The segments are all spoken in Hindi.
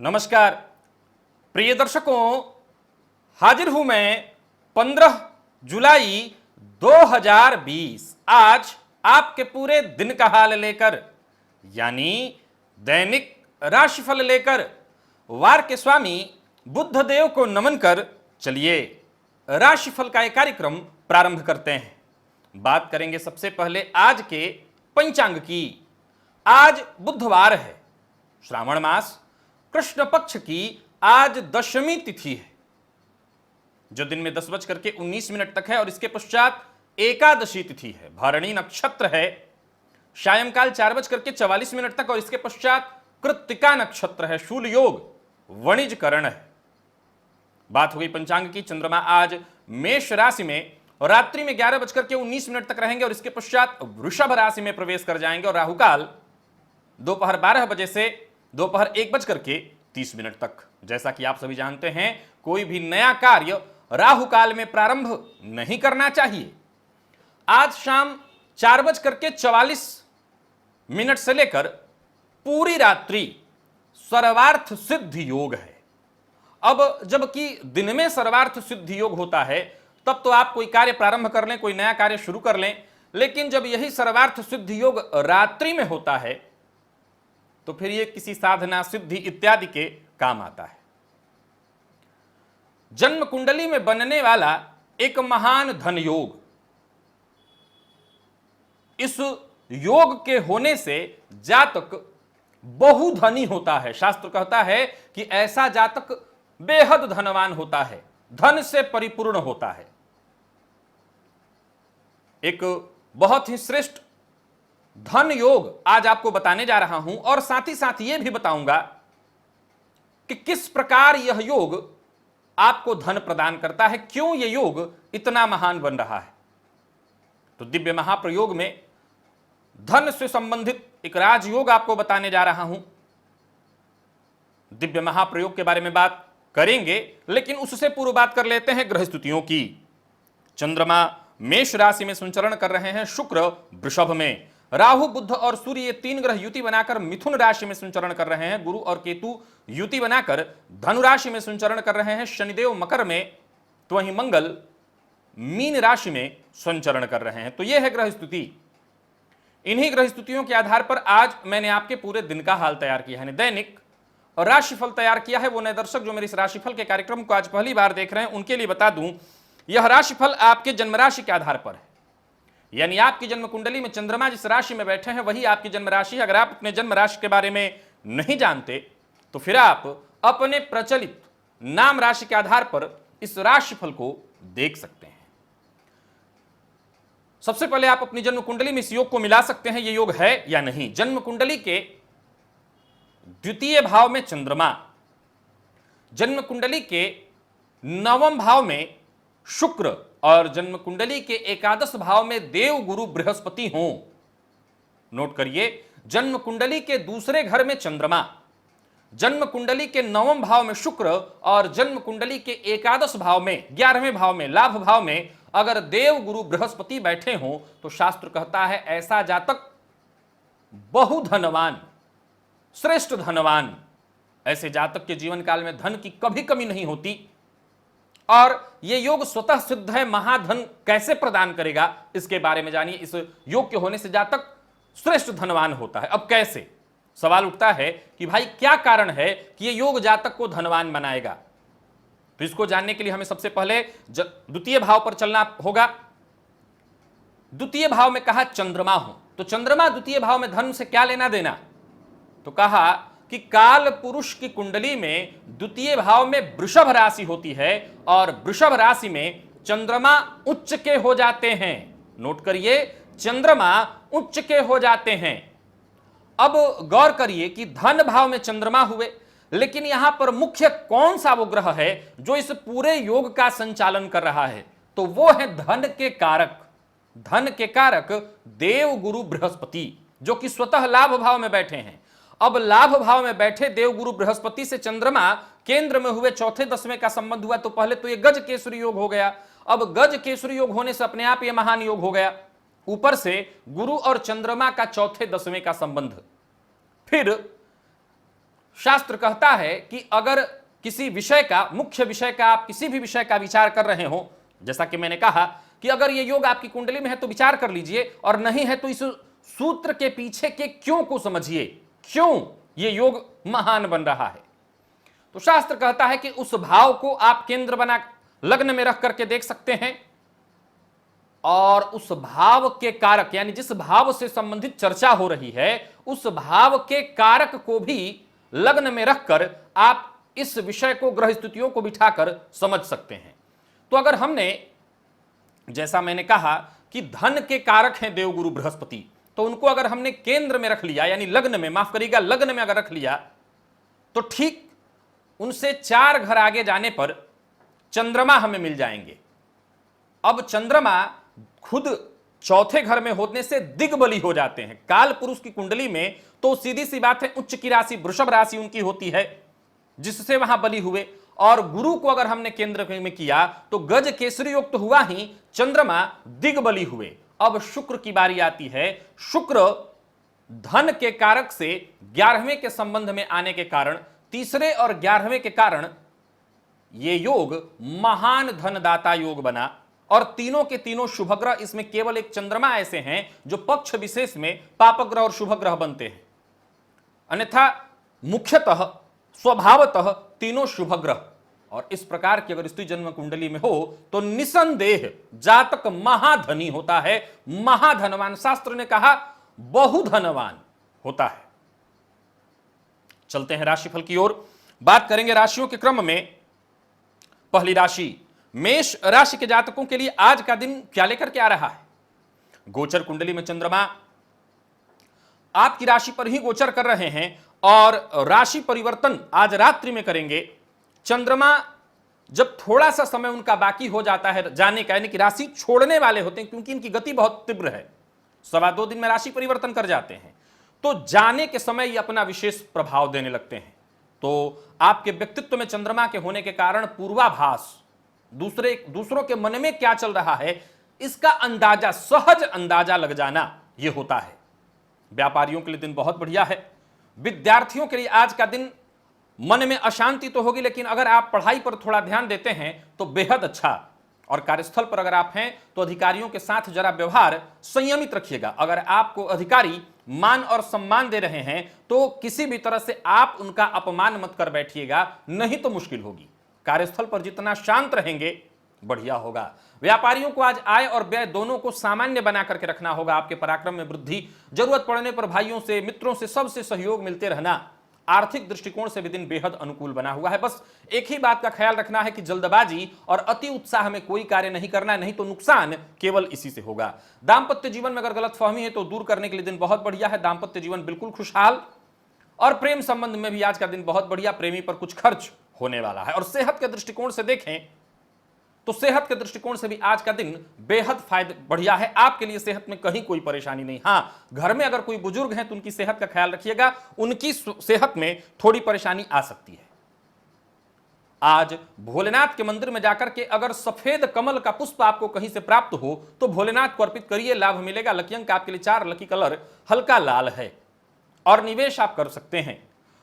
नमस्कार प्रिय दर्शकों, हाजिर हूं मैं 15 जुलाई 2020 आज आपके पूरे दिन का हाल लेकर, यानी दैनिक राशिफल लेकर। वार के स्वामी बुद्धदेव को नमन कर चलिए राशिफल का एक कार्यक्रम प्रारंभ करते हैं। बात करेंगे सबसे पहले आज के पंचांग की। आज बुधवार है, श्रावण मास कृष्ण पक्ष की आज दशमी तिथि है, जो दिन में 10:19 तक है और इसके पश्चात एकादशी तिथि है। भरणी नक्षत्र है, सायंकाल 4:44 तक और इसके पश्चात कृत्तिका नक्षत्र है। शूल योग वणिज करण है। बात हो गई पंचांग की। चंद्रमा आज मेष राशि में और रात्रि में 11:19 तक रहेंगे और इसके पश्चात वृषभ राशि में प्रवेश कर जाएंगे और राहुकाल दोपहर 12 बजे से दोपहर 1:30 तक। जैसा कि आप सभी जानते हैं, कोई भी नया कार्य राहु काल में प्रारंभ नहीं करना चाहिए। आज शाम 4:44 से लेकर पूरी रात्रि सर्वार्थ सिद्धि योग है। अब जबकि दिन में सर्वार्थ सिद्धि योग होता है, तब तो आप कोई कार्य प्रारंभ कर लें, कोई नया कार्य शुरू कर लें, लेकिन जब यही सर्वार्थ सिद्धि योग रात्रि में होता है तो फिर ये किसी साधना सिद्धि इत्यादि के काम आता है। जन्म कुंडली में बनने वाला एक महान धन योग, इस योग के होने से जातक बहुधनी होता है। शास्त्र कहता है कि ऐसा जातक बेहद धनवान होता है, धन से परिपूर्ण होता है। एक बहुत ही श्रेष्ठ धन योग आज आपको बताने जा रहा हूं और साथ ही साथ यह भी बताऊंगा कि किस प्रकार यह योग आपको धन प्रदान करता है, क्यों यह योग इतना महान बन रहा है। तो दिव्य महाप्रयोग में धन से संबंधित एक राजयोग आपको बताने जा रहा हूं। दिव्य महाप्रयोग के बारे में बात करेंगे, लेकिन उससे पूर्व बात कर लेते हैं ग्रह स्थितियों की। चंद्रमा मेष राशि में संचरण कर रहे हैं, शुक्र वृषभ में, राहु बुध और सूर्य ये 3 ग्रह युति बनाकर मिथुन राशि में संचरण कर रहे हैं, गुरु और केतु युति बनाकर धनु राशि में संचरण कर रहे हैं, शनिदेव मकर में तो वहीं मंगल मीन राशि में संचरण कर रहे हैं। तो यह है ग्रह स्थिति। इन्हीं ग्रह स्थितियों के आधार पर आज मैंने आपके पूरे दिन का हाल तैयार किया है, दैनिक और राशिफल तैयार किया है। वो नए दर्शक जो मेरे इस राशिफल के कार्यक्रम को आज पहली बार देख रहे हैं, उनके लिए बता दूं, यह राशिफल आपके जन्म राशि के आधार पर है, यानी आपकी जन्म कुंडली में चंद्रमा जिस राशि में बैठे हैं वही आपकी जन्म राशि है। अगर आप अपने जन्म राशि के बारे में नहीं जानते तो फिर आप अपने प्रचलित नाम राशि के आधार पर इस राशिफल को देख सकते हैं। सबसे पहले आप अपनी जन्म कुंडली में इस योग को मिला सकते हैं, ये योग है या नहीं। जन्म कुंडली के द्वितीय भाव में चंद्रमा, जन्म कुंडली के 9वें भाव में शुक्र और जन्म कुंडली के एकादश भाव में देव गुरु बृहस्पति हों। नोट करिए, जन्म कुंडली के दूसरे घर में चंद्रमा, जन्म कुंडली के 9वें भाव में शुक्र और जन्म कुंडली के एकादश भाव में 11वें भाव में लाभ भाव में अगर देव गुरु बृहस्पति बैठे हों तो शास्त्र कहता है ऐसा जातक बहुधनवान, श्रेष्ठ धनवान। ऐसे जातक के जीवन काल में धन की कभी कमी नहीं होती और यह योग स्वतः सिद्ध है। महाधन कैसे प्रदान करेगा इसके बारे में जानिए। इस योग के होने से जातक श्रेष्ठ धनवान होता है। अब कैसे, सवाल उठता है कि भाई क्या कारण है कि यह योग जातक को धनवान बनाएगा। तो इसको जानने के लिए हमें सबसे पहले द्वितीय भाव पर चलना होगा। द्वितीय भाव में कहा चंद्रमा हो, तो चंद्रमा द्वितीय भाव में धन से क्या लेना देना। तो कहा कि काल पुरुष की कुंडली में द्वितीय भाव में वृषभ राशि होती है और वृषभ राशि में चंद्रमा उच्च के हो जाते हैं। नोट करिए, चंद्रमा उच्च के हो जाते हैं। अब गौर करिए कि धन भाव में चंद्रमा हुए, लेकिन यहां पर मुख्य कौन सा वो ग्रह है जो इस पूरे योग का संचालन कर रहा है, तो वो है धन के कारक। धन के कारक देव गुरु बृहस्पति, जो कि स्वतः लाभ भाव में बैठे हैं। अब लाभ भाव में बैठे देव गुरु बृहस्पति से चंद्रमा केंद्र में हुए चौथे दसवें का संबंध हुआ, तो पहले तो ये गज केसरी योग हो गया। अब गज केसरी योग होने से अपने आप ये महान योग हो गया। ऊपर से गुरु और चंद्रमा का चौथे दसवें का संबंध, फिर शास्त्र कहता है कि अगर किसी विषय का, मुख्य विषय का, आप किसी भी विषय का विचार कर रहे हो, जैसा कि मैंने कहा कि अगर ये योग आपकी कुंडली में है तो विचार कर लीजिए, और नहीं है तो इस सूत्र के पीछे के क्यों को समझिए, क्यों ये योग महान बन रहा है। तो शास्त्र कहता है कि उस भाव को आप केंद्र बना लग्न में रख करके देख सकते हैं, और उस भाव के कारक, यानी जिस भाव से संबंधित चर्चा हो रही है, उस भाव के कारक को भी लग्न में रखकर आप इस विषय को, ग्रह स्थितियों को बिठाकर समझ सकते हैं। तो अगर हमने, जैसा मैंने कहा कि धन के कारक हैं देवगुरु बृहस्पति, तो उनको अगर हमने केंद्र में रख लिया, यानी लग्न में, माफ करिएगा, लग्न में अगर रख लिया, तो ठीक उनसे 4 घर आगे जाने पर चंद्रमा हमें मिल जाएंगे। अब चंद्रमा खुद चौथे घर में होने से दिग्बली हो जाते हैं। काल पुरुष की कुंडली में तो सीधी सी बात है, उच्च की राशि वृषभ राशि उनकी होती है, जिससे वहां बली हुए। और गुरु को अगर हमने केंद्र में किया तो गज केसरी युक्त तो हुआ ही, चंद्रमा दिग्बली हुए। अब शुक्र की बारी आती है। शुक्र धन के कारक से 11वें के संबंध में आने के कारण, तीसरे और 11वें के कारण ये योग महान धनदाता योग बना। और तीनों के तीनों शुभ ग्रह, इसमें केवल एक चंद्रमा ऐसे हैं जो पक्ष विशेष में पापग्रह और शुभ ग्रह बनते हैं, अन्यथा मुख्यतः स्वभावतः तीनों शुभ ग्रह। और इस प्रकार की अगर स्त्री जन्म कुंडली में हो तो निसंदेह जातक महाधनी होता है, महाधनवान। शास्त्र ने कहा बहुधनवान होता है। चलते हैं राशिफल की ओर, बात करेंगे राशियों के क्रम में। पहली राशि मेष राशि के जातकों के लिए आज का दिन क्या लेकर के आ रहा है। गोचर कुंडली में चंद्रमा आपकी राशि पर ही गोचर कर रहे हैं, और राशि परिवर्तन आज रात्रि में करेंगे। चंद्रमा जब थोड़ा सा समय उनका बाकी हो जाता है जाने का, यानी कि राशि छोड़ने वाले होते हैं, क्योंकि इनकी गति बहुत तीव्र है, 2.25 दिन में राशि परिवर्तन कर जाते हैं, तो जाने के समय ये अपना विशेष प्रभाव देने लगते हैं। तो आपके व्यक्तित्व में चंद्रमा के होने के कारण पूर्वाभास, दूसरों के मन में क्या चल रहा है इसका अंदाजा, सहज अंदाजा लग जाना, यह होता है। व्यापारियों के लिए दिन बहुत बढ़िया है। विद्यार्थियों के लिए आज का दिन मन में अशांति तो होगी, लेकिन अगर आप पढ़ाई पर थोड़ा ध्यान देते हैं तो बेहद अच्छा। और कार्यस्थल पर अगर आप हैं तो अधिकारियों के साथ जरा व्यवहार संयमित रखिएगा। अगर आपको अधिकारी मान और सम्मान दे रहे हैं तो किसी भी तरह से आप उनका अपमान मत कर बैठिएगा, नहीं तो मुश्किल होगी। कार्यस्थल पर जितना शांत रहेंगे बढ़िया होगा। व्यापारियों को आज आय और व्यय दोनों को सामान्य बना करके रखना होगा। आपके पराक्रम में वृद्धि, जरूरत पड़ने पर भाइयों से, मित्रों से, सबसे सहयोग मिलते रहना। आर्थिक दृष्टिकोण से भी दिन बेहद अनुकूल बना हुआ है। बस एक ही बात का ख्याल रखना है कि जल्दबाजी और अति उत्साह में कोई कार्य नहीं करना, नहीं तो नुकसान केवल इसी से होगा। दाम्पत्य जीवन में अगर गलतफहमी है तो दूर करने के लिए दिन बहुत बढ़िया है। दाम्पत्य जीवन बिल्कुल खुशहाल। और प्रेम संबंध में भी आज का दिन बहुत बढ़िया, प्रेमी पर कुछ खर्च होने वाला है। और सेहत के दृष्टिकोण से देखें तो सेहत के दृष्टिकोण से भी आज का दिन बेहद फायदे बढ़िया है। आपके लिए सेहत में कहीं कोई परेशानी नहीं। हाँ, घर में अगर कोई बुजुर्ग हैं तो उनकी सेहत का ख्याल रखिएगा, उनकी सेहत में थोड़ी परेशानी आ सकती है। आज भोलेनाथ के मंदिर में जाकर के अगर सफेद कमल का पुष्प आपको कहीं से प्राप्त हो तो भोलेनाथ को अर्पित करिए, लाभ मिलेगा। लकी अंक आपके लिए 4, लकी कलर हल्का लाल है और निवेश आप कर सकते हैं।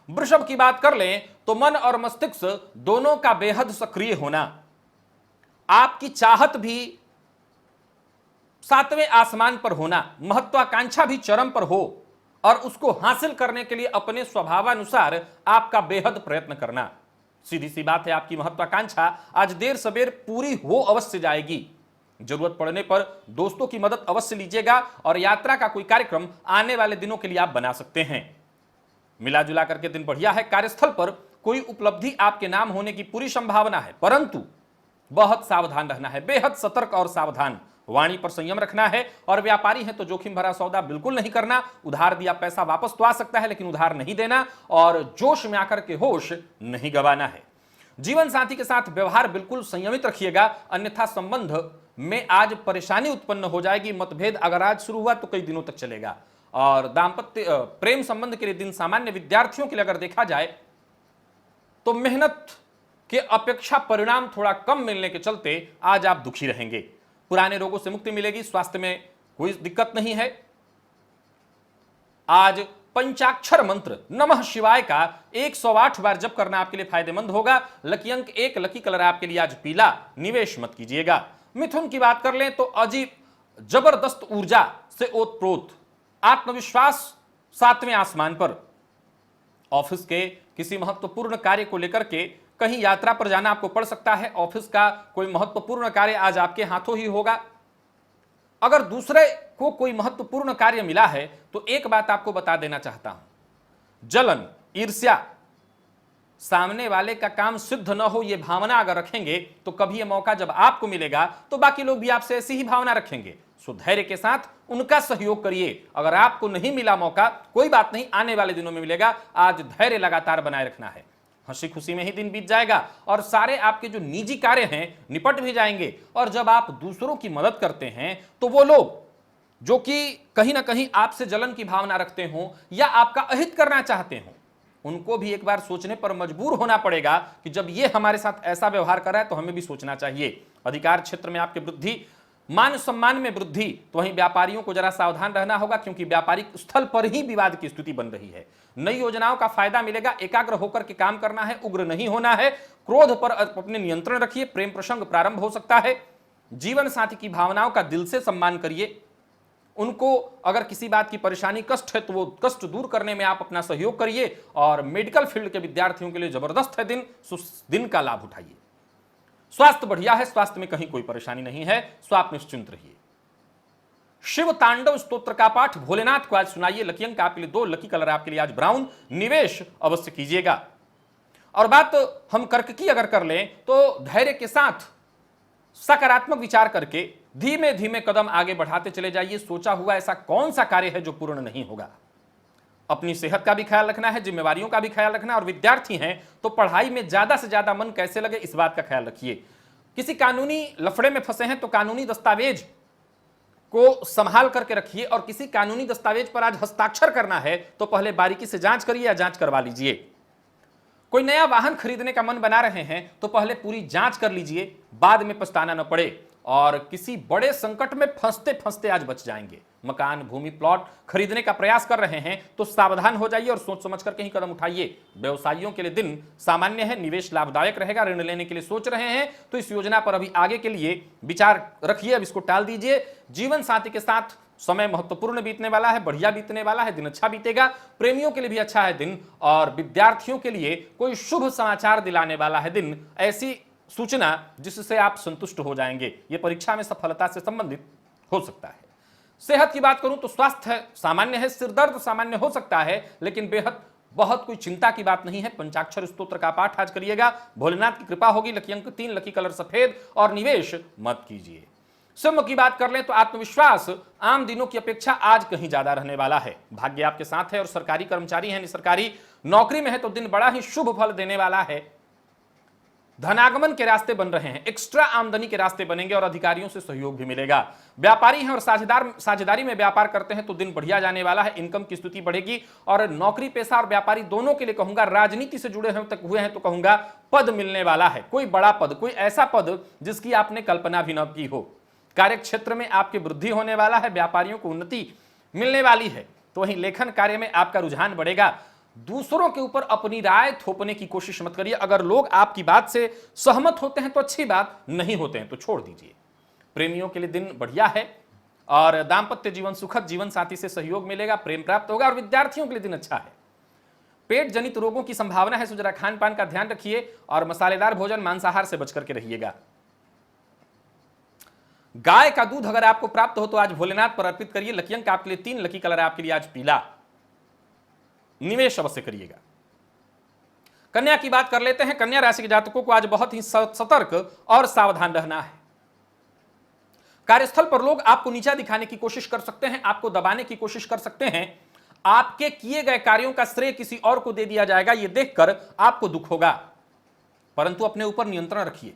वृषभ की बात कर लें तो मन और मस्तिष्क दोनों का बेहद सक्रिय होना, आपकी चाहत भी 7वें आसमान पर होना, महत्वाकांक्षा भी चरम पर हो और उसको हासिल करने के लिए अपने स्वभावानुसार आपका बेहद प्रयत्न करना। सीधी सी बात है, आपकी महत्वाकांक्षा आज देर सबेर पूरी हो अवश्य जाएगी। जरूरत पड़ने पर दोस्तों की मदद अवश्य लीजिएगा और यात्रा का कोई कार्यक्रम आने वाले दिनों के लिए आप बना सकते हैं। मिला जुला करके दिन बढ़िया है। कार्यस्थल पर कोई उपलब्धि आपके नाम होने की पूरी संभावना है, परंतु बहुत सावधान रहना है, बेहद सतर्क और सावधान। वाणी पर संयम रखना है। और व्यापारी है तो जोखिम भरा सौदा बिल्कुल नहीं करना। उधार दिया पैसा वापस तो आ सकता है, लेकिन उधार नहीं देना और जोश में आकर के होश नहीं गंवाना है। जीवन साथी के साथ व्यवहार बिल्कुल संयमित रखिएगा, अन्यथा संबंध में आज परेशानी उत्पन्न हो जाएगी। मतभेद अगर आज शुरू हुआ तो कई दिनों तक चलेगा। और दाम्पत्य प्रेम संबंध के लिए दिन सामान्य। विद्यार्थियों के लिए अगर देखा जाए तो मेहनत के अपेक्षा परिणाम थोड़ा कम मिलने के चलते आज आप दुखी रहेंगे। पुराने रोगों से मुक्ति मिलेगी, स्वास्थ्य में कोई दिक्कत नहीं है। आज पंचाक्षर मंत्र नमः शिवाय का 108 बार जप करना आपके लिए फायदेमंद होगा। लकी अंक 1, लकी कलर आपके लिए आज पीला, निवेश मत कीजिएगा। मिथुन की बात कर लें तो अजीब जबरदस्त ऊर्जा से ओतप्रोत, आत्मविश्वास 7वें आसमान पर। ऑफिस के किसी महत्वपूर्ण कार्य को लेकर के कहीं यात्रा पर जाना आपको पड़ सकता है। ऑफिस का कोई महत्वपूर्ण कार्य आज आपके हाथों ही होगा। अगर दूसरे को कोई महत्वपूर्ण कार्य मिला है तो एक बात आपको बता देना चाहता हूं, जलन, ईर्ष्या, सामने वाले का काम सिद्ध न हो यह भावना अगर रखेंगे तो कभी यह मौका जब आपको मिलेगा तो बाकी लोग भी आपसे ऐसी ही भावना रखेंगे। सो धैर्य के साथ उनका सहयोग करिए। अगर आपको नहीं मिला मौका, कोई बात नहीं, आने वाले दिनों में मिलेगा। आज धैर्य लगातार बनाए रखना है। हंसी खुशी में ही दिन बीत जाएगा और सारे आपके जो निजी कार्य हैं निपट भी जाएंगे। और जब आप दूसरों की मदद करते हैं तो वो लोग जो कि कहीं ना कहीं आपसे जलन की भावना रखते हों या आपका अहित करना चाहते हों, उनको भी एक बार सोचने पर मजबूर होना पड़ेगा कि जब ये हमारे साथ ऐसा व्यवहार कर रहा है तो हमें भी सोचना चाहिए। अधिकार क्षेत्र में आपकी वृद्धि, मान सम्मान में वृद्धि, तो वहीं व्यापारियों को जरा सावधान रहना होगा क्योंकि व्यापारिक स्थल पर ही विवाद की स्थिति बन रही है। नई योजनाओं का फायदा मिलेगा। एकाग्र होकर के काम करना है, उग्र नहीं होना है। क्रोध पर अपने नियंत्रण रखिए। प्रेम प्रसंग प्रारंभ हो सकता है। जीवन साथी की भावनाओं का दिल से सम्मान करिए। उनको अगर किसी बात की परेशानी, कष्ट है तो वो कष्ट दूर करने में आप अपना सहयोग करिए। और मेडिकल फील्ड के विद्यार्थियों के लिए जबरदस्त है दिन, दिन का लाभ उठाइए। स्वास्थ्य बढ़िया है, स्वास्थ्य में कहीं कोई परेशानी नहीं है, सो आप निश्चिंत रहिए। शिव तांडव स्तोत्र का पाठ भोलेनाथ को आज सुनाइए। लकी अंक आपके लिए 2, लकी कलर आपके लिए आज ब्राउन, निवेश अवश्य कीजिएगा। और बात हम कर्क की अगर कर लें तो धैर्य के साथ सकारात्मक विचार करके धीमे धीमे कदम आगे बढ़ाते चले जाइए। सोचा हुआ ऐसा कौन सा कार्य है जो पूर्ण नहीं होगा। अपनी सेहत का भी ख्याल रखना है, जिम्मेवारियों का भी ख्याल रखना है। और विद्यार्थी हैं तो पढ़ाई में ज्यादा से ज्यादा मन कैसे लगे इस बात का ख्याल रखिए। किसी कानूनी लफड़े में फंसे हैं तो कानूनी दस्तावेज को संभाल करके रखिए। और किसी कानूनी दस्तावेज पर आज हस्ताक्षर करना है तो पहले बारीकी से जांच करिए या जांच करवा लीजिए। कोई नया वाहन खरीदने का मन बना रहे हैं तो पहले पूरी जांच कर लीजिए, बाद में पछताना न पड़े। और किसी बड़े संकट में फंसते फंसते आज बच जाएंगे। मकान, भूमि, प्लॉट खरीदने का प्रयास कर रहे हैं तो सावधान हो जाइए और सोच समझ कर कहीं कदम उठाइए। व्यवसायियों के लिए दिन सामान्य है, निवेश लाभदायक रहेगा। ऋण लेने के लिए सोच रहे हैं तो इस योजना पर अभी आगे के लिए विचार रखिए, अब इसको टाल दीजिए। जीवन साथी के साथ समय महत्वपूर्ण बीतने वाला है, बढ़िया बीतने वाला है, दिन अच्छा बीतेगा। प्रेमियों के लिए भी अच्छा है दिन। और विद्यार्थियों के लिए कोई शुभ समाचार दिलाने वाला है दिन, ऐसी सूचना जिससे आप संतुष्ट हो जाएंगे। यह परीक्षा में सफलता से संबंधित हो सकता है। सेहत की बात करूं तो स्वास्थ्य सामान्य है, सिर दर्द सामान्य हो सकता है, लेकिन बेहद बहुत कोई चिंता की बात नहीं है। पंचाक्षर स्तोत्र का पाठ आज करिएगा, भोलेनाथ की कृपा होगी। लकी अंक 3, लकी कलर सफेद, और निवेश मत कीजिए। सिंह की बात कर लें तो आत्मविश्वास आम दिनों की अपेक्षा आज कहीं ज्यादा रहने वाला है। भाग्य आपके साथ है और सरकारी कर्मचारी हैं, सरकारी नौकरी में है तो दिन बड़ा ही शुभ फल देने वाला है। धनागमन के रास्ते बन रहे हैं, एक्स्ट्रा आमदनी के रास्ते बनेंगे और अधिकारियों से सहयोग भी मिलेगा। व्यापारी हैं और साझेदारी में व्यापार करते हैं तो दिन बढ़िया जाने वाला है। इनकम की स्थिति बढ़ेगी। और नौकरी पेशा और व्यापारी दोनों के लिए कहूंगा, राजनीति से जुड़े हुए हैं तो कहूंगा पद मिलने वाला है। कोई बड़ा पद, कोई ऐसा पद जिसकी आपने कल्पना भी न की हो। कार्य क्षेत्र में आपकी वृद्धि होने वाला है, व्यापारियों को उन्नति मिलने वाली है। तो वहीं लेखन कार्य में आपका रुझान बढ़ेगा। दूसरों के ऊपर अपनी राय थोपने की कोशिश मत करिए। अगर लोग आपकी बात से सहमत होते हैं तो अच्छी बात, नहीं होते हैं तो छोड़ दीजिए। प्रेमियों के लिए दिन बढ़िया है और दाम्पत्य जीवन सुखद, जीवन साथी से सहयोग मिलेगा, प्रेम प्राप्त होगा। और विद्यार्थियों के लिए दिन अच्छा है। पेट जनित रोगों की संभावना है, सो जरा खान पान का ध्यान रखिए और मसालेदार भोजन, मांसाहार से बच करके रहिएगा। गाय का दूध अगर आपको प्राप्त हो तो आज भोलेनाथ पर अर्पित करिए। लकी अंक आपके लिए 3, लकी कलर आपके लिए आज पीला, निवेश अवश्य करिएगा। कन्या की बात कर लेते हैं। कन्या राशि के जातकों को आज बहुत ही सतर्क और सावधान रहना है। कार्यस्थल पर लोग आपको नीचा दिखाने की कोशिश कर सकते हैं, आपको दबाने की कोशिश कर सकते हैं। आपके किए गए कार्यों का श्रेय किसी और को दे दिया जाएगा, यह देखकर आपको दुख होगा, परंतु अपने ऊपर नियंत्रण रखिए।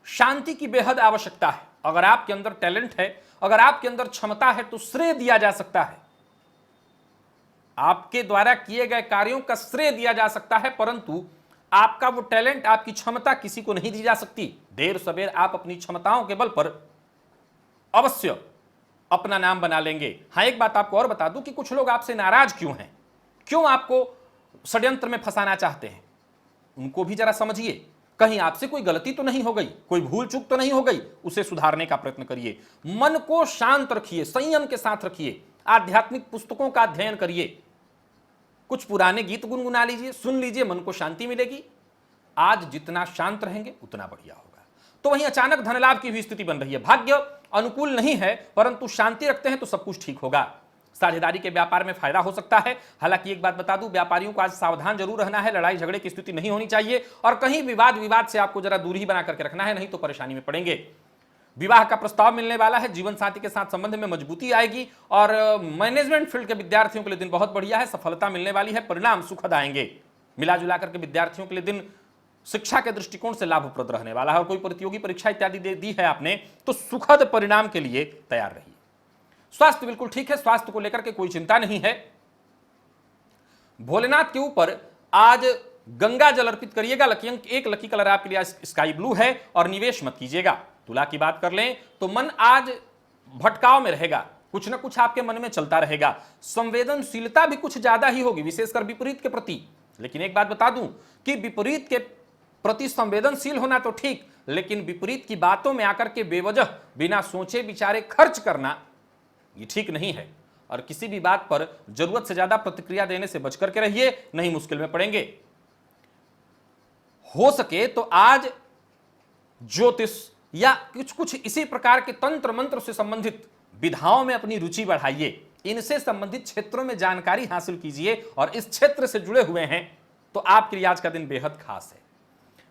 शांति की बेहद आवश्यकता है। अगर आपके अंदर टैलेंट है, अगर आपके अंदर क्षमता है तो श्रेय दिया जा सकता है। आपके द्वारा किए गए कार्यों का श्रेय दिया जा सकता है, परंतु आपका वो टैलेंट, आपकी क्षमता किसी को नहीं दी जा सकती। देर सवेर आप अपनी क्षमताओं के बल पर अवश्य अपना नाम बना लेंगे। हाँ, एक बात आपको और बता दूं कि कुछ लोग आपसे नाराज क्यों हैं, क्यों आपको षड्यंत्र में फंसाना चाहते हैं, उनको भी जरा समझिए। कहीं आपसे कोई गलती तो नहीं हो गई, कोई भूल चूक तो नहीं हो गई, उसे सुधारने का प्रयत्न करिए। मन को शांत रखिए, संयम के साथ रखिए, आध्यात्मिक पुस्तकों का अध्ययन करिए, कुछ पुराने गीत गुनगुना लीजिए, सुन लीजिए, मन को शांति मिलेगी। आज जितना शांत रहेंगे उतना बढ़िया होगा। तो वहीं अचानक धन लाभ की भी स्थिति बन रही है, भाग्य अनुकूल नहीं है, परंतु शांति रखते हैं तो सब कुछ ठीक होगा। साझेदारी के व्यापार में फायदा हो सकता है। हालांकि एक बात बता दूं, व्यापारियों को आज सावधान जरूर रहना है, लड़ाई झगड़े की स्थिति नहीं होनी चाहिए और कहीं विवाद से आपको जरा दूरी बना करके रखना है, नहीं तो परेशानी में पड़ेंगे। विवाह का प्रस्ताव मिलने वाला है, जीवन साथी के साथ संबंध में मजबूती आएगी और मैनेजमेंट फील्ड के विद्यार्थियों के लिए दिन बहुत बढ़िया है, सफलता मिलने वाली है, परिणाम सुखद आएंगे। मिला जुला करके विद्यार्थियों के लिए दिन शिक्षा के दृष्टिकोण से लाभप्रद रहने वाला है और कोई प्रतियोगी परीक्षा इत्यादि दी है आपने तो सुखद परिणाम के लिए तैयार रहिए। स्वास्थ्य बिल्कुल ठीक है, स्वास्थ्य को लेकर के कोई चिंता नहीं है। भोलेनाथ के ऊपर आज गंगा जल अर्पित करिएगा। लकी अंक 1, लकी कलर आपके लिए स्काई ब्लू है और निवेश मत कीजिएगा। तुला की बात कर लें तो मन आज भटकाव में रहेगा, कुछ ना कुछ आपके मन में चलता रहेगा, संवेदनशीलता भी कुछ ज्यादा ही होगी, विशेषकर विपरीत के प्रति। लेकिन एक बात बता दूं कि विपरीत के प्रति संवेदनशील होना तो ठीक, लेकिन विपरीत की बातों में आकर के बेवजह बिना सोचे विचारे खर्च करना ये ठीक नहीं है। और किसी भी बात पर जरूरत से ज्यादा प्रतिक्रिया देने से बच करके रहिए, नहीं मुश्किल में पड़ेंगे। हो सके तो आज ज्योतिष या कुछ इसी प्रकार के तंत्र मंत्र से संबंधित विधाओं में अपनी रुचि बढ़ाइए, इनसे संबंधित क्षेत्रों में जानकारी हासिल कीजिए और इस क्षेत्र से जुड़े हुए हैं तो आपके लिए आज का दिन बेहद खास है।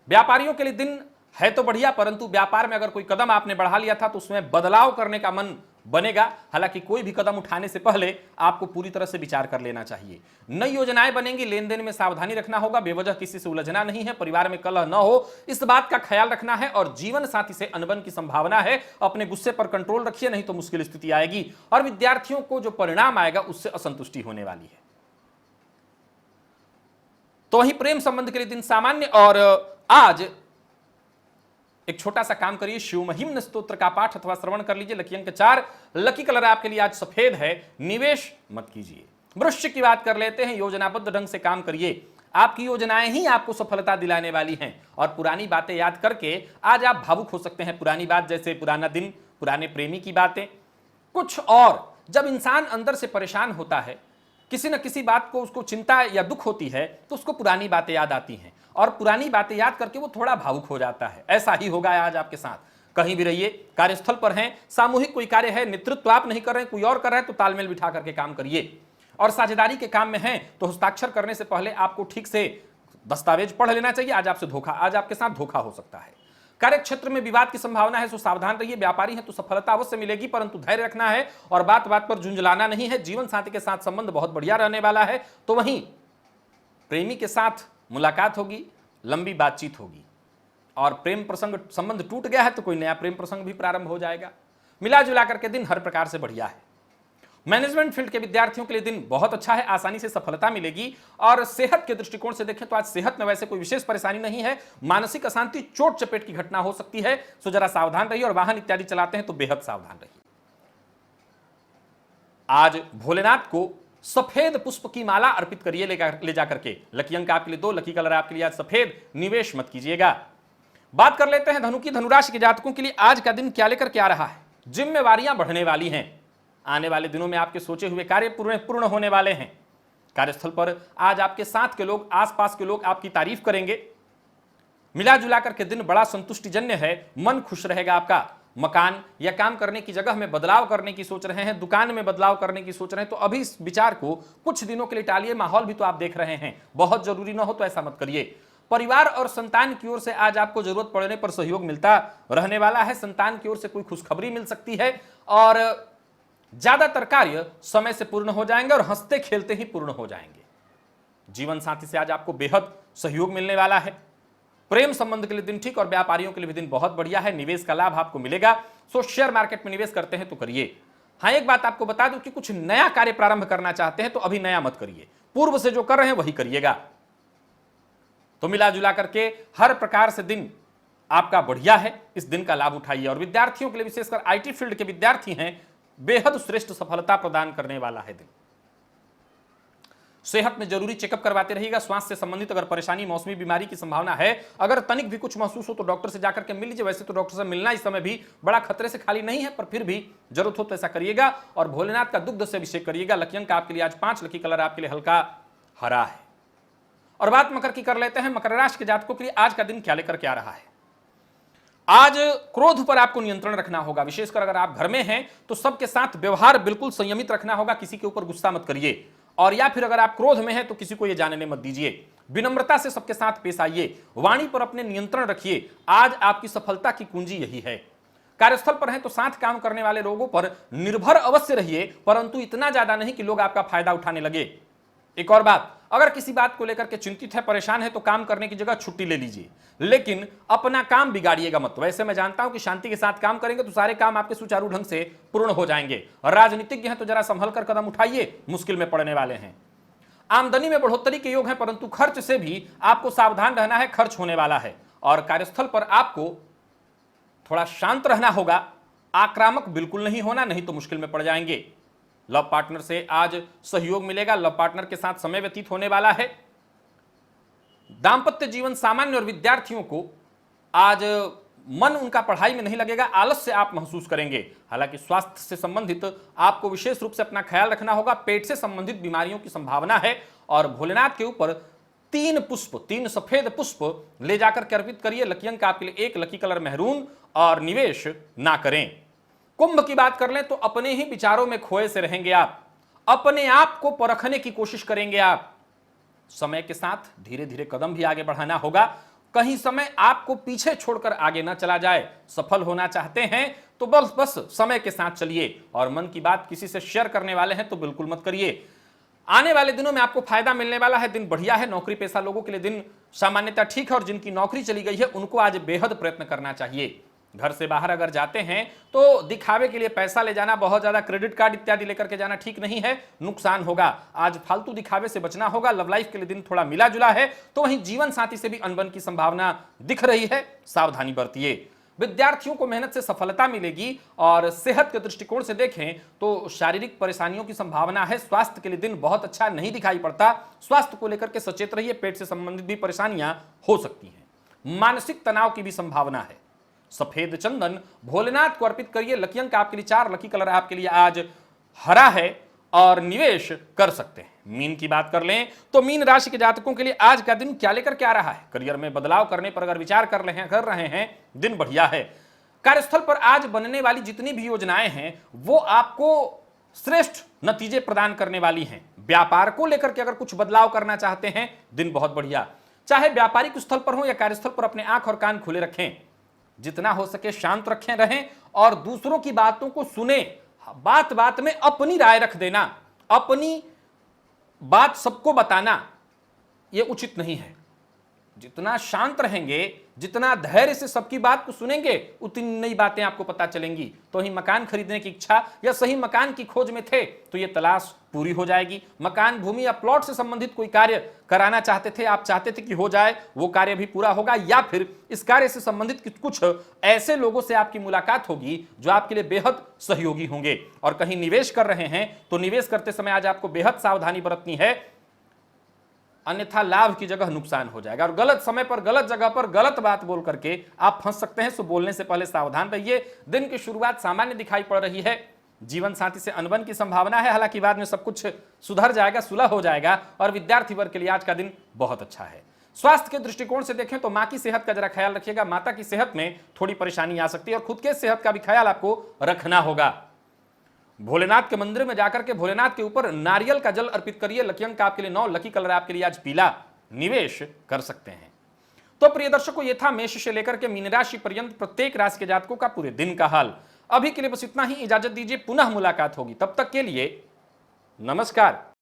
व्यापारियों के लिए दिन है तो बढ़िया, परंतु व्यापार में अगर कोई कदम आपने बढ़ा लिया था तो उसमें बदलाव करने का मन बनेगा। हालांकि कोई भी कदम उठाने से पहले आपको पूरी तरह से विचार कर लेना चाहिए। नई योजनाएं बनेंगी, लेन देन में सावधानी रखना होगा, बेवजह किसी से उलझना नहीं है, परिवार में कलह न हो इस बात का ख्याल रखना है और जीवन साथी से अनबन की संभावना है। अपने गुस्से पर कंट्रोल रखिए, नहीं तो मुश्किल स्थिति आएगी और विद्यार्थियों को जो परिणाम आएगा उससे असंतुष्टि होने वाली है। तो वहीं प्रेम संबंध के लिए दिन सामान्य और आज एक छोटा सा काम करिए, शिव महिम स्तोत्र का पाठ अथवा श्रवण कर लीजिए। लकी अंक 4, लकी कलर आपके लिए आज सफेद है, निवेश मत कीजिए। वृश्चिक की बात कर लेते हैं, योजनाबद्ध ढंग से काम करिए, आपकी योजनाएं ही आपको सफलता दिलाने वाली हैं और पुरानी बातें याद करके आज आप भावुक हो सकते हैं। पुरानी बात जैसे पुराना दिन, पुराने प्रेमी की बातें, कुछ और। जब इंसान अंदर से परेशान होता है, किसी न किसी बात को उसको चिंता या दुख होती है तो उसको पुरानी बातें याद आती हैं और पुरानी बातें याद करके वो थोड़ा भावुक हो जाता है। ऐसा ही होगा आज आपके साथ। कहीं भी रहिए, कार्यस्थल पर हैं, सामूहिक कोई कार्य है, नेतृत्व आप नहीं कर रहे, कोई और कर रहा है तो तालमेल बिठा करके काम करिए। और साझेदारी के काम में हैं तो हस्ताक्षर करने से पहले आपको ठीक से दस्तावेज पढ़ लेना चाहिए। आज आपके साथ धोखा हो सकता है। कार्य क्षेत्र में विवाद की संभावना है, सो सावधान रहिए। व्यापारी है तो सफलता अवश्य मिलेगी, परंतु धैर्य रखना है और बात बात पर झुंझलाना नहीं है। जीवन साथी के साथ संबंध बहुत बढ़िया रहने वाला है। तो वहीं प्रेमी के साथ मुलाकात होगी, लंबी बातचीत होगी और प्रेम प्रसंग संबंध टूट गया है तो कोई नया प्रेम प्रसंग भी प्रारंभ हो जाएगा। मिला जुला करके दिन हर प्रकार से बढ़िया है। मैनेजमेंट फील्ड के विद्यार्थियों के लिए दिन बहुत अच्छा है, आसानी से सफलता मिलेगी। और सेहत के दृष्टिकोण से देखें तो आज सेहत में वैसे कोई विशेष परेशानी नहीं है। मानसिक अशांति, चोट चपेट की घटना हो सकती है, सो जरा सावधान रहिए और वाहन इत्यादि चलाते हैं तो बेहद सावधान रहिए। आज भोलेनाथ को सफेद पुष्प की माला अर्पित करिए ले जाकर के। लकी अंक आपके लिए 2, लकी कलर आपके लिए आज सफेद, निवेश मत कीजिएगा। बात कर लेते हैं धनु की। धनुराशि के जातकों के लिए आज का दिन क्या लेकर के आ रहा है? जिम्मेवारियां बढ़ने वाली हैं। आने वाले दिनों में आपके सोचे हुए कार्य पूर्ण होने वाले हैं। कार्यस्थल पर आज आपके साथ के लोग, आसपास के लोग आपकी तारीफ करेंगे। मिला जुला करके दिन बड़ा संतुष्टिजन्य है, मन खुश रहेगा आपका। मकान या काम करने की जगह में बदलाव करने की सोच रहे हैं, दुकान में बदलाव करने की सोच रहे हैं तो अभी इस विचार को कुछ दिनों के लिए टालिए। माहौल भी तो आप देख रहे हैं, बहुत जरूरी ना हो तो ऐसा मत करिए। परिवार और संतान की ओर से आज आपको जरूरत पड़ने पर सहयोग मिलता रहने वाला है। संतान की ओर से कोई खुशखबरी मिल सकती है और ज्यादातर कार्य समय से पूर्ण हो जाएंगे और हंसते खेलते ही पूर्ण हो जाएंगे। जीवन साथी से आज आपको बेहद सहयोग मिलने वाला है। प्रेम संबंध के लिए दिन ठीक और व्यापारियों के लिए भी दिन बहुत बढ़िया है। निवेश का लाभ आपको मिलेगा, सो शेयर मार्केट में निवेश करते हैं तो करिए। हाँ, एक बात आपको बता दूं कि कुछ नया कार्य प्रारंभ करना चाहते हैं तो अभी नया मत करिए, पूर्व से जो कर रहे हैं वही करिएगा। तो मिला जुला करके हर प्रकार से दिन आपका बढ़िया है, इस दिन का लाभ उठाइए। और विद्यार्थियों के लिए, विशेषकर आईटी फील्ड के विद्यार्थी हैं बेहद श्रेष्ठ सफलता प्रदान करने वाला है दिन। सेहत में जरूरी चेकअप करवाते रहिएगा। स्वास्थ्य से संबंधित अगर परेशानी, मौसमी बीमारी की संभावना है, अगर तनिक भी कुछ महसूस हो तो डॉक्टर से जाकर के मिल लीजिए। वैसे तो डॉक्टर से मिलना इस समय भी बड़ा खतरे से खाली नहीं है, पर फिर भी जरूरत हो तो ऐसा करिएगा। और भोलेनाथ का दुग्ध से अभिषेक करिएगा। लकी अंक आपके लिए आज 5, लकी कलर आपके लिए हल्का हरा है। और बात मकर की कर लेते हैं। मकर राशि के जातकों के लिए आज का दिन क्या लेकर के आ रहा है। आज क्रोध पर आपको नियंत्रण रखना होगा। विशेषकर अगर आप घर में हैं तो सबके साथ व्यवहार बिल्कुल संयमित रखना होगा। किसी के ऊपर गुस्सा मत करिए। और या फिर अगर आप क्रोध में हैं तो किसी को यह जानने मत दीजिए। विनम्रता से सबके साथ पेश आइए। वाणी पर अपने नियंत्रण रखिए। आज आपकी सफलता की कुंजी यही है। कार्यस्थल पर हैं तो साथ काम करने वाले लोगों पर निर्भर अवश्य रहिए, परंतु इतना ज्यादा नहीं कि लोग आपका फायदा उठाने लगे। एक और बात, अगर किसी बात को लेकर के चिंतित है, परेशान है तो काम करने की जगह छुट्टी ले लीजिए, लेकिन अपना काम बिगाड़िएगा मत। वैसे मैं जानता हूं कि शांति के साथ काम करेंगे तो सारे काम आपके सुचारू ढंग से पूर्ण हो जाएंगे। और राजनीतिज्ञ हैं तो जरा संभल कर कदम उठाइए, मुश्किल में पड़ने वाले हैं। आमदनी में बढ़ोतरी के योग है, परंतु खर्च से भी आपको सावधान रहना है, खर्च होने वाला है। और कार्यस्थल पर आपको थोड़ा शांत रहना होगा, आक्रामक बिल्कुल नहीं होना, नहीं तो मुश्किल में पड़ जाएंगे। लव पार्टनर से आज सहयोग मिलेगा। लव पार्टनर के साथ समय व्यतीत होने वाला है। दांपत्य जीवन सामान्य और विद्यार्थियों को आज मन उनका पढ़ाई में नहीं लगेगा, आलस्य आप महसूस करेंगे। हालांकि स्वास्थ्य से संबंधित आपको विशेष रूप से अपना ख्याल रखना होगा। पेट से संबंधित बीमारियों की संभावना है। और भोलेनाथ के ऊपर 3 सफेद पुष्प ले जाकर के अर्पित करिए। लकी अंक आपके लिए 1, लकी कलर मेहरून। और निवेश ना करें। कुंभ की बात कर लें तो अपने ही विचारों में खोए से रहेंगे आप। अपने आप को परखने की कोशिश करेंगे आप। समय के साथ धीरे धीरे कदम भी आगे बढ़ाना होगा। कहीं समय आपको पीछे छोड़कर आगे ना चला जाए। सफल होना चाहते हैं तो बस समय के साथ चलिए। और मन की बात किसी से शेयर करने वाले हैं तो बिल्कुल मत करिए। आने वाले दिनों में आपको फायदा मिलने वाला है। दिन बढ़िया है। नौकरी पेशा लोगों के लिए दिन सामान्यतः ठीक है। और जिनकी नौकरी चली गई है उनको आज बेहद प्रयत्न करना चाहिए। घर से बाहर अगर जाते हैं तो दिखावे के लिए पैसा ले जाना, बहुत ज्यादा क्रेडिट कार्ड इत्यादि लेकर के जाना ठीक नहीं है, नुकसान होगा। आज फालतू दिखावे से बचना होगा। लव लाइफ के लिए दिन थोड़ा मिला जुला है, तो वहीं जीवन साथी से भी अनबन की संभावना दिख रही है, सावधानी बरतिए। विद्यार्थियों को मेहनत से सफलता मिलेगी। और सेहत के दृष्टिकोण से देखें तो शारीरिक परेशानियों की संभावना है। स्वास्थ्य के लिए दिन बहुत अच्छा नहीं दिखाई पड़ता। स्वास्थ्य को लेकर के सचेत रहिए। पेट से संबंधित भी परेशानियां हो सकती हैं। मानसिक तनाव की भी संभावना है। सफेद चंदन भोलेनाथ को अर्पित करिए। लकी अंक आपके लिए 4, लकी कलर आपके लिए आज हरा है। और निवेश कर सकते हैं। मीन की बात कर लें तो मीन राशि के जातकों के लिए आज का दिन क्या लेकर के आ रहा है। करियर में बदलाव करने पर अगर विचार कर रहे हैं, दिन बढ़िया है। कार्यस्थल पर आज बनने वाली जितनी भी योजनाएं हैं वो आपको श्रेष्ठ नतीजे प्रदान करने वाली हैं। व्यापार को लेकर के अगर कुछ बदलाव करना चाहते हैं, दिन बहुत बढ़िया। चाहे व्यापारिक स्थल पर हो या कार्यस्थल पर, अपने आंख और कान खुले रखें। जितना हो सके शांत रखें रहें और दूसरों की बातों को सुने। बात बात में अपनी राय रख देना, अपनी बात सबको बताना, यह उचित नहीं है। जितना शांत रहेंगे, जितना धैर्य से सबकी बात को सुनेंगे, उतनी नई बातें आपको पता चलेंगी। तो ही मकान खरीदने की इच्छा या सही मकान की खोज में थे तो यह तलाश पूरी हो जाएगी। मकान, भूमि या प्लॉट से संबंधित कोई कार्य कराना चाहते थे, आप चाहते थे कि हो जाए, वो कार्य भी पूरा होगा। या फिर इस कार्य से संबंधित कुछ ऐसे लोगों से आपकी मुलाकात होगी जो आपके लिए बेहद सहयोगी होंगे। और कहीं निवेश कर रहे हैं तो निवेश करते समय आज आपको बेहद सावधानी बरतनी है, अन्यथा लाभ की जगह नुकसान हो जाएगा। और गलत समय पर, गलत जगह पर गलत बात बोल करके आप फंस सकते हैं। सो बोलने से पहले सावधान रहिए। दिन की शुरुआत सामान्य दिखाई पड़ रही है। जीवन साथी से अनबन की संभावना है, हालांकि बाद में सब कुछ सुधर जाएगा, सुलह हो जाएगा। और विद्यार्थी वर्ग के लिए आज का दिन बहुत अच्छा है। स्वास्थ्य के दृष्टिकोण से देखें तो मां की सेहत का जरा ख्याल रखिएगा। माता की सेहत में थोड़ी परेशानी आ सकती है और खुद के सेहत का भी ख्याल आपको रखना होगा। भोलेनाथ के मंदिर में जाकर के भोलेनाथ के ऊपर नारियल का जल अर्पित करिए। लकी अंक आपके लिए 9, लकी कलर आपके लिए आज पीला। निवेश कर सकते हैं। तो प्रिय दर्शकों, ये था मेष से लेकर के मीन राशि पर्यंत प्रत्येक राशि के जातकों का पूरे दिन का हाल। अभी के लिए बस इतना ही। इजाजत दीजिए, पुनः मुलाकात होगी। तब तक के लिए नमस्कार।